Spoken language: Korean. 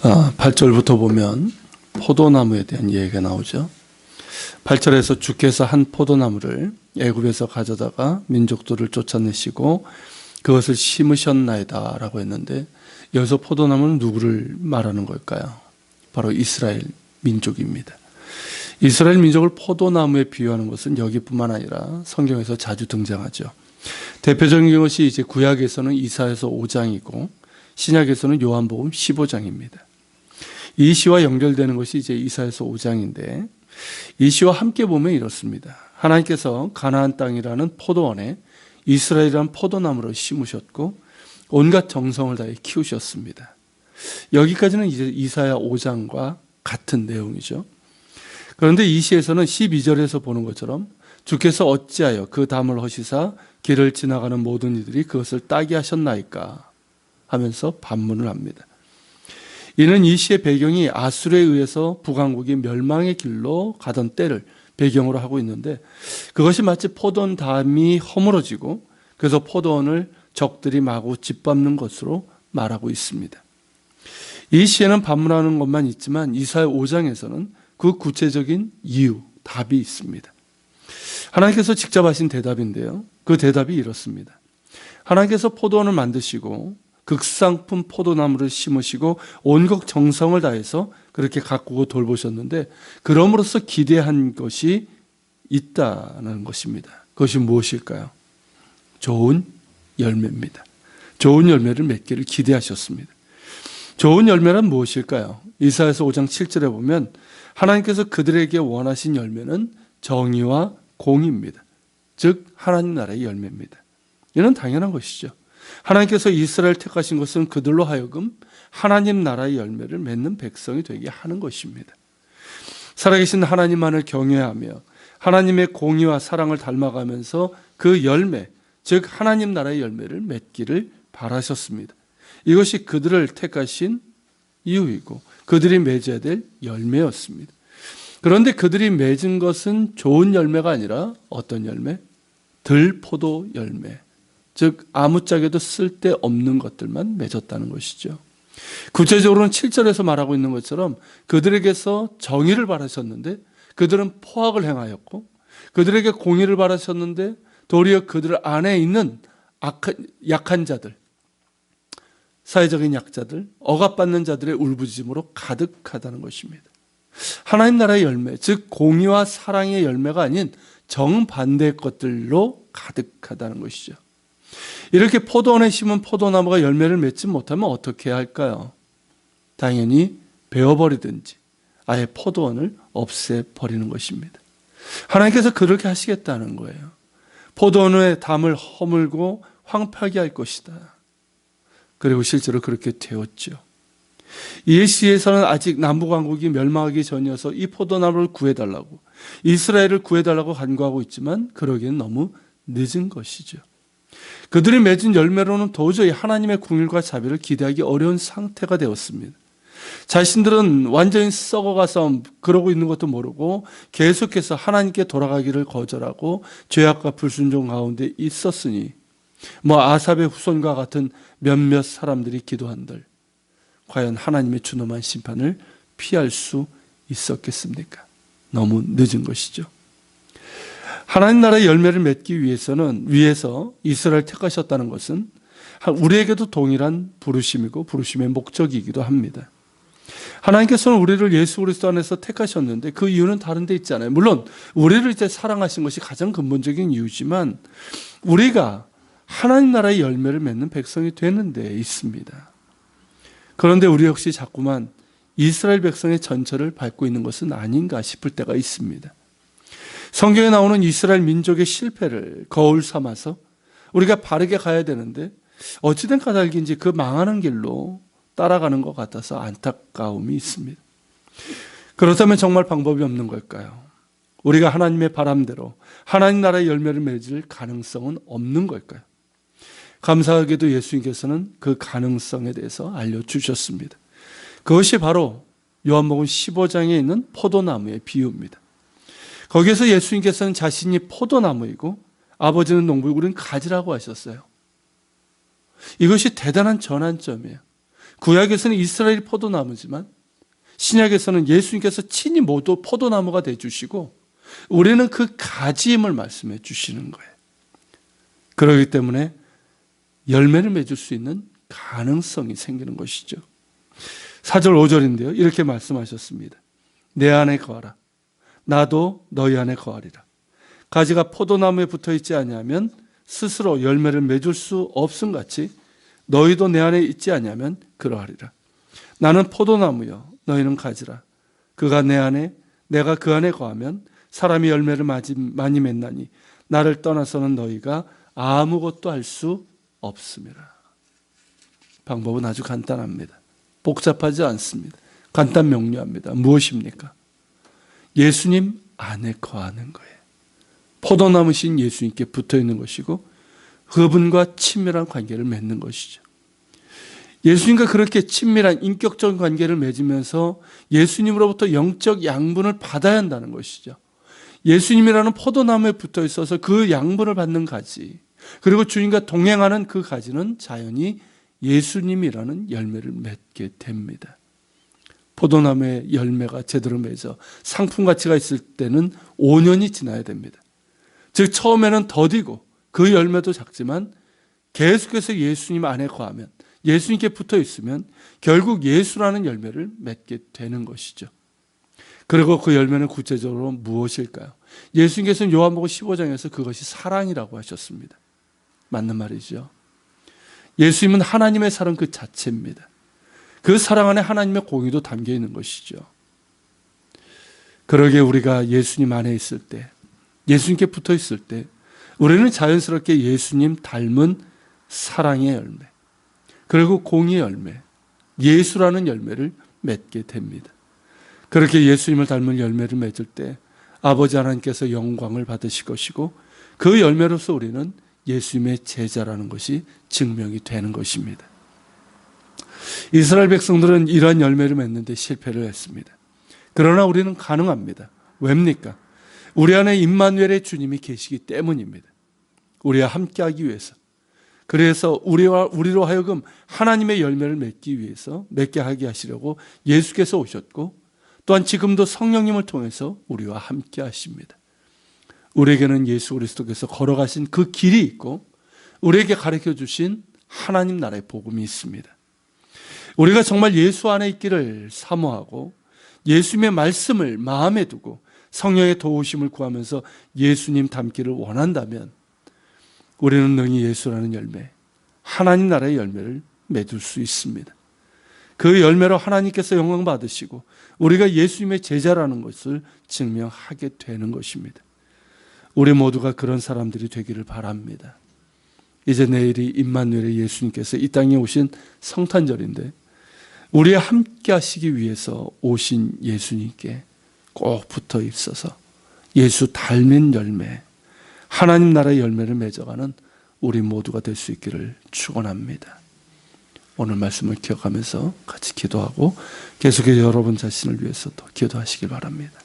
8절부터 보면 포도나무에 대한 얘기가 나오죠. 8절에서 주께서 한 포도나무를 애굽에서 가져다가 민족들을 쫓아내시고 그것을 심으셨나이다 라고 했는데, 여기서 포도나무는 누구를 말하는 걸까요? 바로 이스라엘 민족입니다. 이스라엘 민족을 포도나무에 비유하는 것은 여기뿐만 아니라 성경에서 자주 등장하죠. 대표적인 것이 이제 구약에서는 이사야서 5장이고 신약에서는 요한복음 15장입니다. 이 시와 연결되는 것이 이제 이사야서 5장인데, 이 시와 함께 보면 이렇습니다. 하나님께서 가나안 땅이라는 포도원에 이스라엘이라는 포도나무를 심으셨고 온갖 정성을 다해 키우셨습니다. 여기까지는 이제 이사야 5장과 같은 내용이죠. 그런데 이 시에서는 12절에서 보는 것처럼 주께서 어찌하여 그 담을 허시사 길을 지나가는 모든 이들이 그것을 따게 하셨나이까 하면서 반문을 합니다. 이는 이 시의 배경이 아수르에 의해서 북왕국이 멸망의 길로 가던 때를 배경으로 하고 있는데, 그것이 마치 포도원 담이 허물어지고 그래서 포도원을 적들이 마구 짓밟는 것으로 말하고 있습니다. 이 시에는 반문하는 것만 있지만 이사야 5장에서는 그 구체적인 이유, 답이 있습니다. 하나님께서 직접 하신 대답인데요, 그 대답이 이렇습니다. 하나님께서 포도원을 만드시고 극상품 포도나무를 심으시고 온갖 정성을 다해서 그렇게 가꾸고 돌보셨는데, 그럼으로써 기대한 것이 있다는 것입니다. 그것이 무엇일까요? 좋은 열매입니다. 좋은 열매를 맺기를 기대하셨습니다. 좋은 열매란 무엇일까요? 이사야서 5장 7절에 보면 하나님께서 그들에게 원하신 열매는 정의와 공의입니다. 즉 하나님 나라의 열매입니다. 이는 당연한 것이죠. 하나님께서 이스라엘 택하신 것은 그들로 하여금 하나님 나라의 열매를 맺는 백성이 되게 하는 것입니다. 살아계신 하나님만을 경외하며 하나님의 공의와 사랑을 닮아가면서 그 열매, 즉 하나님 나라의 열매를 맺기를 바라셨습니다. 이것이 그들을 택하신 이유이고 그들이 맺어야 될 열매였습니다. 그런데 그들이 맺은 것은 좋은 열매가 아니라 어떤 열매? 들포도 열매, 즉 아무짝에도 쓸데없는 것들만 맺었다는 것이죠. 구체적으로는 7절에서 말하고 있는 것처럼 그들에게서 정의를 바라셨는데 그들은 포악을 행하였고, 그들에게 공의를 바라셨는데 도리어 그들 안에 있는 약한 자들, 사회적인 약자들, 억압받는 자들의 울부짖음으로 가득하다는 것입니다. 하나님 나라의 열매, 즉 공의와 사랑의 열매가 아닌 정반대의 것들로 가득하다는 것이죠. 이렇게 포도원에 심은 포도나무가 열매를 맺지 못하면 어떻게 해야 할까요? 당연히 베어버리든지 아예 포도원을 없애버리는 것입니다. 하나님께서 그렇게 하시겠다는 거예요. 포도원의 담을 허물고 황폐하게 할 것이다. 그리고 실제로 그렇게 되었죠. 이 시에서는 아직 남북왕국이 멸망하기 전이어서 이 포도나무를 구해달라고, 이스라엘을 구해달라고 간구하고 있지만 그러기엔 너무 늦은 것이죠. 그들이 맺은 열매로는 도저히 하나님의 궁율과 자비를 기대하기 어려운 상태가 되었습니다. 자신들은 완전히 썩어가서 그러고 있는 것도 모르고 계속해서 하나님께 돌아가기를 거절하고 죄악과 불순종 가운데 있었으니 아삽의 후손과 같은 몇몇 사람들이 기도한들 과연 하나님의 준엄한 심판을 피할 수 있었겠습니까? 너무 늦은 것이죠. 하나님 나라의 열매를 맺기 위해서 이스라엘 택하셨다는 것은 우리에게도 동일한 부르심이고 부르심의 목적이기도 합니다. 하나님께서는 우리를 예수 그리스도 안에서 택하셨는데 그 이유는 다른 데 있잖아요. 물론 우리를 이제 사랑하신 것이 가장 근본적인 이유지만 우리가 하나님 나라의 열매를 맺는 백성이 되는 데 있습니다. 그런데 우리 역시 자꾸만 이스라엘 백성의 전철을 밟고 있는 것은 아닌가 싶을 때가 있습니다. 성경에 나오는 이스라엘 민족의 실패를 거울 삼아서 우리가 바르게 가야 되는데 어찌된 까닭인지 그 망하는 길로 따라가는 것 같아서 안타까움이 있습니다. 그렇다면 정말 방법이 없는 걸까요? 우리가 하나님의 바람대로 하나님 나라의 열매를 맺을 가능성은 없는 걸까요? 감사하게도 예수님께서는 그 가능성에 대해서 알려주셨습니다. 그것이 바로 요한복음 15장에 있는 포도나무의 비유입니다. 거기에서 예수님께서는 자신이 포도나무이고 아버지는 농부이고 우리는 가지라고 하셨어요. 이것이 대단한 전환점이에요. 구약에서는 이스라엘 포도나무지만 신약에서는 예수님께서 친히 모두 포도나무가 되어주시고 우리는 그 가지임을 말씀해 주시는 거예요. 그렇기 때문에 열매를 맺을 수 있는 가능성이 생기는 것이죠. 4절 5절인데요. 이렇게 말씀하셨습니다. 내 안에 거하라. 나도 너희 안에 거하리라. 가지가 포도나무에 붙어있지 아니하면 스스로 열매를 맺을 수 없음같이 너희도 내 안에 있지 아니하면 그러하리라. 나는 포도나무여 너희는 가지라. 그가 내 안에 내가 그 안에 거하면 사람이 열매를 많이 맺나니 나를 떠나서는 너희가 아무것도 할 수 없음이라. 방법은 아주 간단합니다. 복잡하지 않습니다. 간단 명료합니다. 무엇입니까? 예수님 안에 거하는 거예요. 포도나무신 예수님께 붙어있는 것이고 그분과 친밀한 관계를 맺는 것이죠. 예수님과 그렇게 친밀한 인격적인 관계를 맺으면서 예수님으로부터 영적 양분을 받아야 한다는 것이죠. 예수님이라는 포도나무에 붙어 있어서 그 양분을 받는 가지, 그리고 주님과 동행하는 그 가지는 자연히 예수님이라는 열매를 맺게 됩니다. 포도나무의 열매가 제대로 맺어 상품 가치가 있을 때는 5년이 지나야 됩니다. 즉 처음에는 더디고 그 열매도 작지만 계속해서 예수님 안에 거하면, 예수님께 붙어 있으면 결국 예수라는 열매를 맺게 되는 것이죠. 그리고 그 열매는 구체적으로 무엇일까요? 예수님께서는 요한복음 15장에서 그것이 사랑이라고 하셨습니다. 맞는 말이죠. 예수님은 하나님의 사랑 그 자체입니다. 그 사랑 안에 하나님의 공의도 담겨 있는 것이죠. 그러기에 우리가 예수님 안에 있을 때, 예수님께 붙어 있을 때 우리는 자연스럽게 예수님 닮은 사랑의 열매, 그리고 공의의 열매, 예수라는 열매를 맺게 됩니다. 그렇게 예수님을 닮은 열매를 맺을 때 아버지 하나님께서 영광을 받으실 것이고 그 열매로서 우리는 예수님의 제자라는 것이 증명이 되는 것입니다. 이스라엘 백성들은 이러한 열매를 맺는데 실패를 했습니다. 그러나 우리는 가능합니다. 왜입니까? 우리 안에 임마누엘의 주님이 계시기 때문입니다. 우리와 함께하기 위해서. 그래서 우리로 하여금 하나님의 열매를 맺게 하게 하시려고 예수께서 오셨고 또한 지금도 성령님을 통해서 우리와 함께 하십니다. 우리에게는 예수 그리스도께서 걸어가신 그 길이 있고 우리에게 가르쳐 주신 하나님 나라의 복음이 있습니다. 우리가 정말 예수 안에 있기를 사모하고 예수님의 말씀을 마음에 두고 성령의 도우심을 구하면서 예수님 닮기를 원한다면 우리는 능히 예수라는 열매, 하나님 나라의 열매를 맺을 수 있습니다. 그 열매로 하나님께서 영광 받으시고 우리가 예수님의 제자라는 것을 증명하게 되는 것입니다. 우리 모두가 그런 사람들이 되기를 바랍니다. 이제 내일이 임마누엘의 예수님께서 이 땅에 오신 성탄절인데 우리와 함께 하시기 위해서 오신 예수님께 꼭 붙어 있어서 예수 닮은 열매, 하나님 나라의 열매를 맺어가는 우리 모두가 될 수 있기를 축원합니다. 오늘 말씀을 기억하면서 같이 기도하고 계속해서 여러분 자신을 위해서도 기도하시길 바랍니다.